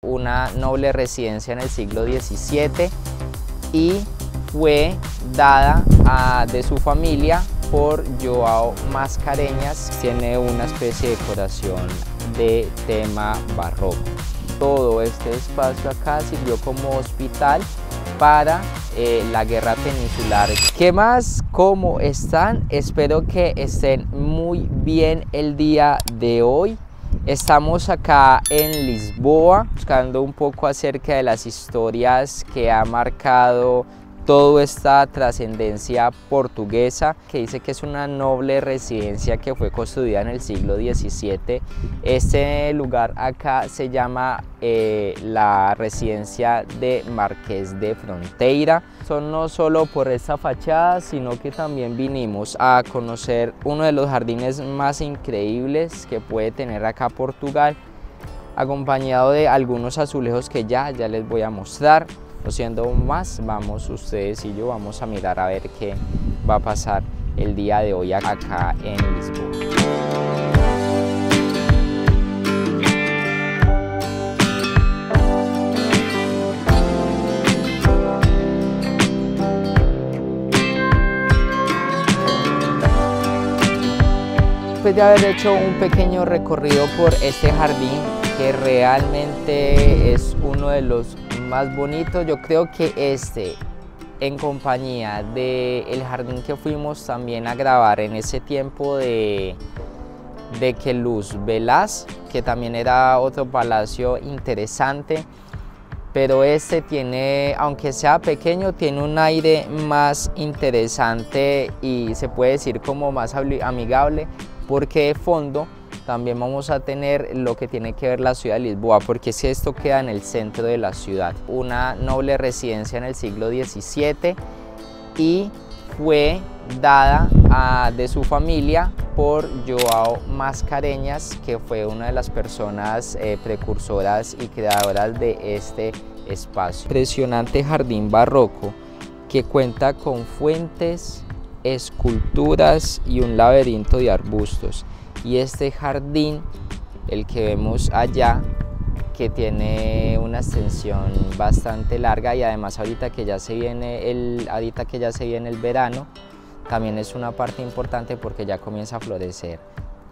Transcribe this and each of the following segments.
Una noble residencia en el siglo XVII y fue dada de su familia por Joao Mascarenhas. Tiene una especie de decoración de tema barroco. Todo este espacio acá sirvió como hospital para la guerra peninsular. ¿Qué más? ¿Cómo están? Espero que estén muy bien el día de hoy. Estamos acá en Lisboa buscando un poco acerca de las historias que ha marcado toda esta trascendencia portuguesa, que dice que es una noble residencia que fue construida en el siglo XVII. Este lugar acá se llama la residencia de Marqués de Fronteira. Son no solo por esta fachada, sino que también vinimos a conocer uno de los jardines más increíbles que puede tener acá Portugal, acompañado de algunos azulejos que ya les voy a mostrar. No siendo más, vamos ustedes y yo vamos a mirar a ver qué va a pasar el día de hoy acá en Lisboa. Después de haber hecho un pequeño recorrido por este jardín, que realmente es uno de los más bonitos, yo creo que en compañía del jardín que fuimos también a grabar en ese tiempo de Queluz Velas, que también era otro palacio interesante, pero tiene, aunque sea pequeño, tiene un aire más interesante y se puede decir como más amigable, porque de fondo también vamos a tener lo que tiene que ver la ciudad de Lisboa, porque esto queda en el centro de la ciudad. Una noble residencia en el siglo XVII y fue dada de su familia por Joao Mascarenhas, que fue una de las personas precursoras y creadoras de este espacio. Impresionante jardín barroco que cuenta con fuentes, esculturas y un laberinto de arbustos. Y este jardín, el que vemos allá, que tiene una extensión bastante larga, y además ahorita que ya se viene el verano, también es una parte importante porque ya comienza a florecer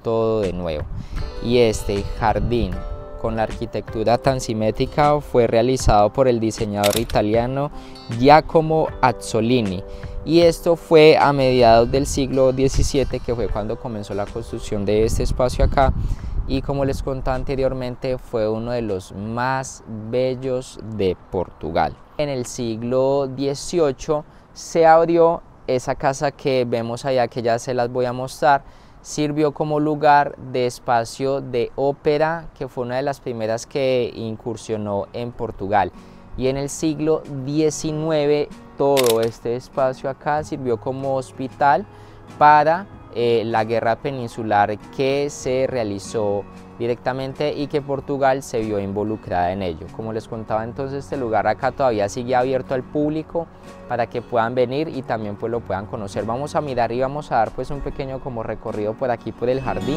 todo de nuevo. Y este jardín, con la arquitectura tan simétrica, fue realizado por el diseñador italiano Giacomo Azzolini. Y esto fue a mediados del siglo XVII, que fue cuando comenzó la construcción de este espacio acá. Y como les contaba anteriormente, fue uno de los más bellos de Portugal. En el siglo XVIII se abrió esa casa que vemos allá, que ya se las voy a mostrar. Sirvió como lugar de espacio de ópera, que fue una de las primeras que incursionó en Portugal. Y en el siglo XIX todo este espacio acá sirvió como hospital para la guerra peninsular que se realizó directamente y que Portugal se vio involucrada en ello. Como les contaba, entonces este lugar acá todavía sigue abierto al público para que puedan venir y también pues lo puedan conocer. Vamos a mirar y vamos a dar pues un pequeño como recorrido por aquí por el jardín.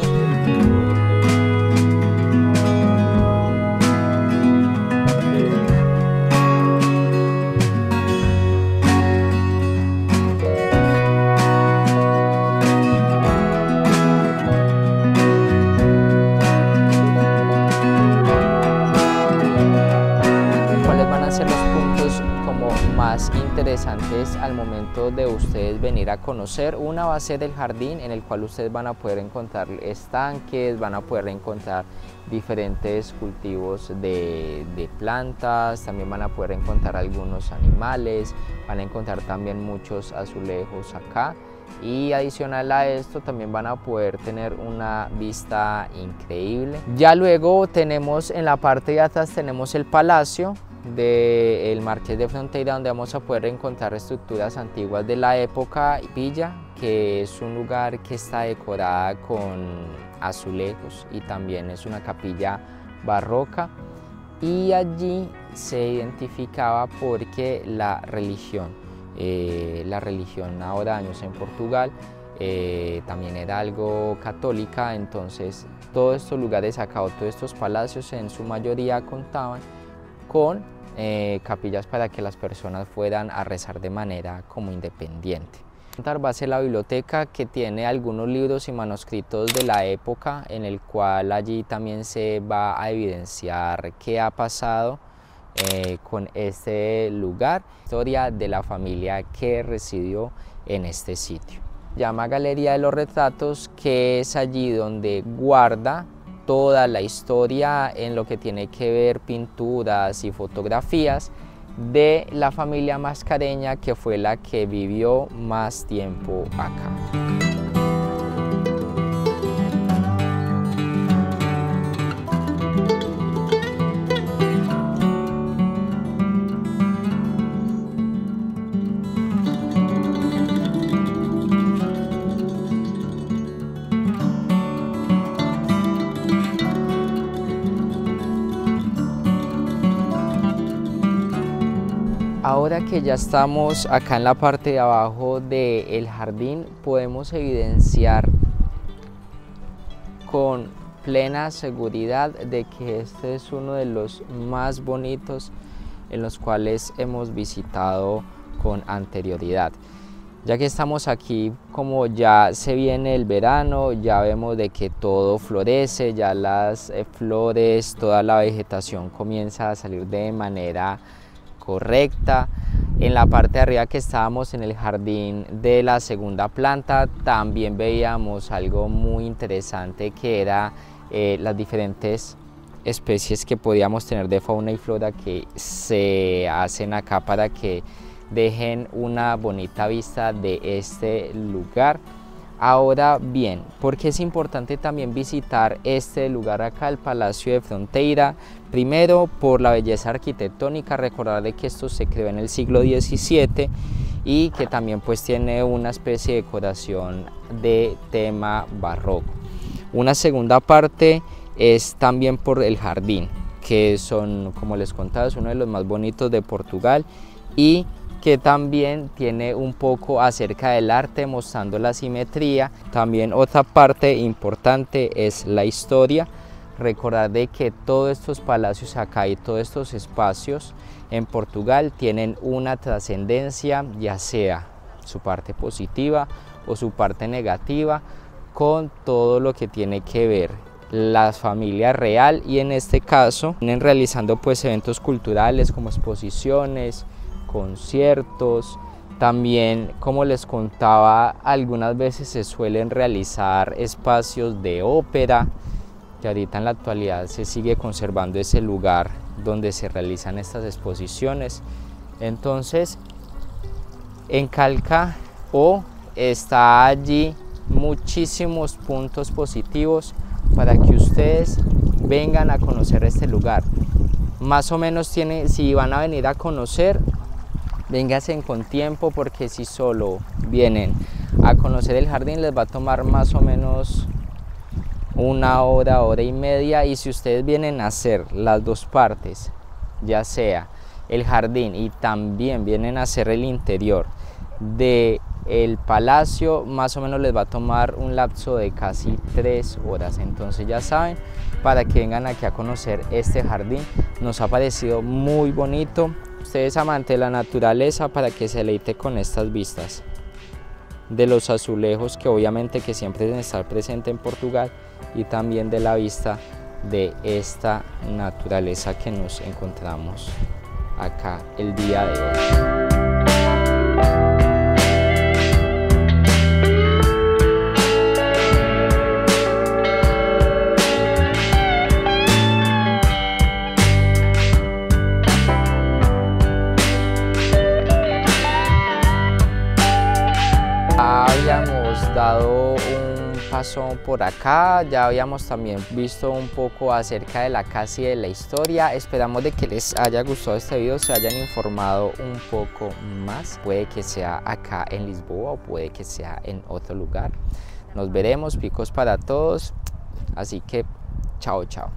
Más interesantes al momento de ustedes venir a conocer. Una va a ser el jardín, en el cual ustedes van a poder encontrar estanques, van a poder encontrar diferentes cultivos de plantas, también van a poder encontrar algunos animales, van a encontrar también muchos azulejos acá. Y adicional a esto también van a poder tener una vista increíble. Ya luego tenemos en la parte de atrás tenemos el palacio del Marqués de Fronteira, donde vamos a poder encontrar estructuras antiguas de la época Villa, que es un lugar que está decorada con azulejos y también es una capilla barroca, y allí se identificaba porque la religión ahora años en Portugal también era algo católica. Entonces todos estos lugares acá, todos estos palacios en su mayoría contaban con capillas para que las personas fueran a rezar de manera como independiente. Va a ser la biblioteca, que tiene algunos libros y manuscritos de la época, en el cual allí también se va a evidenciar qué ha pasado con este lugar, historia de la familia que residió en este sitio. Llama Galería de los Retratos, que es allí donde guarda toda la historia en lo que tiene que ver pinturas y fotografías de la familia Mascareña, que fue la que vivió más tiempo acá. Ahora que ya estamos acá en la parte de abajo del jardín, podemos evidenciar con plena seguridad de que este es uno de los más bonitos en los cuales hemos visitado con anterioridad. Ya que estamos aquí, como ya se viene el verano, ya vemos de que todo florece, ya las flores, toda la vegetación comienza a salir de manera correcta. En la parte de arriba, que estábamos en el jardín de la segunda planta, también veíamos algo muy interesante, que era las diferentes especies que podíamos tener de fauna y flora que se hacen acá para que dejen una bonita vista de este lugar. Ahora bien, ¿por qué es importante también visitar este lugar acá, el Palacio de Fronteira? Primero, por la belleza arquitectónica, recordar de que esto se creó en el siglo XVII y que también pues tiene una especie de decoración de tema barroco. Una segunda parte es también por el jardín, que son, como les contaba, es uno de los más bonitos de Portugal, y que también tiene un poco acerca del arte, mostrando la simetría. También otra parte importante es la historia. Recordar de que todos estos palacios acá y todos estos espacios en Portugal tienen una trascendencia, ya sea su parte positiva o su parte negativa, con todo lo que tiene que ver la familia real, y en este caso vienen realizando pues eventos culturales como exposiciones, conciertos. También, como les contaba, algunas veces se suelen realizar espacios de ópera, que ahorita en la actualidad se sigue conservando ese lugar donde se realizan estas exposiciones. Entonces, en Calca-O está allí muchísimos puntos positivos para que ustedes vengan a conocer este lugar. Más o menos si van a venir a conocer, vénganse con tiempo, porque si solo vienen a conocer el jardín les va a tomar más o menos una hora, hora y media, y si ustedes vienen a hacer las dos partes, ya sea el jardín y también vienen a hacer el interior del palacio, más o menos les va a tomar un lapso de casi 3 horas. Entonces ya saben, para que vengan aquí a conocer este jardín. Nos ha parecido muy bonito. Ustedes, amantes de la naturaleza, para que se deleite con estas vistas de los azulejos, que obviamente que siempre deben estar presentes en Portugal, y también de la vista de esta naturaleza que nos encontramos acá el día de hoy. Habíamos dado un paso por acá, ya habíamos también visto un poco acerca de la casa y de la historia. Esperamos de que les haya gustado este video, se hayan informado un poco más. Puede que sea acá en Lisboa o puede que sea en otro lugar. Nos veremos, picos para todos, así que chao, chao.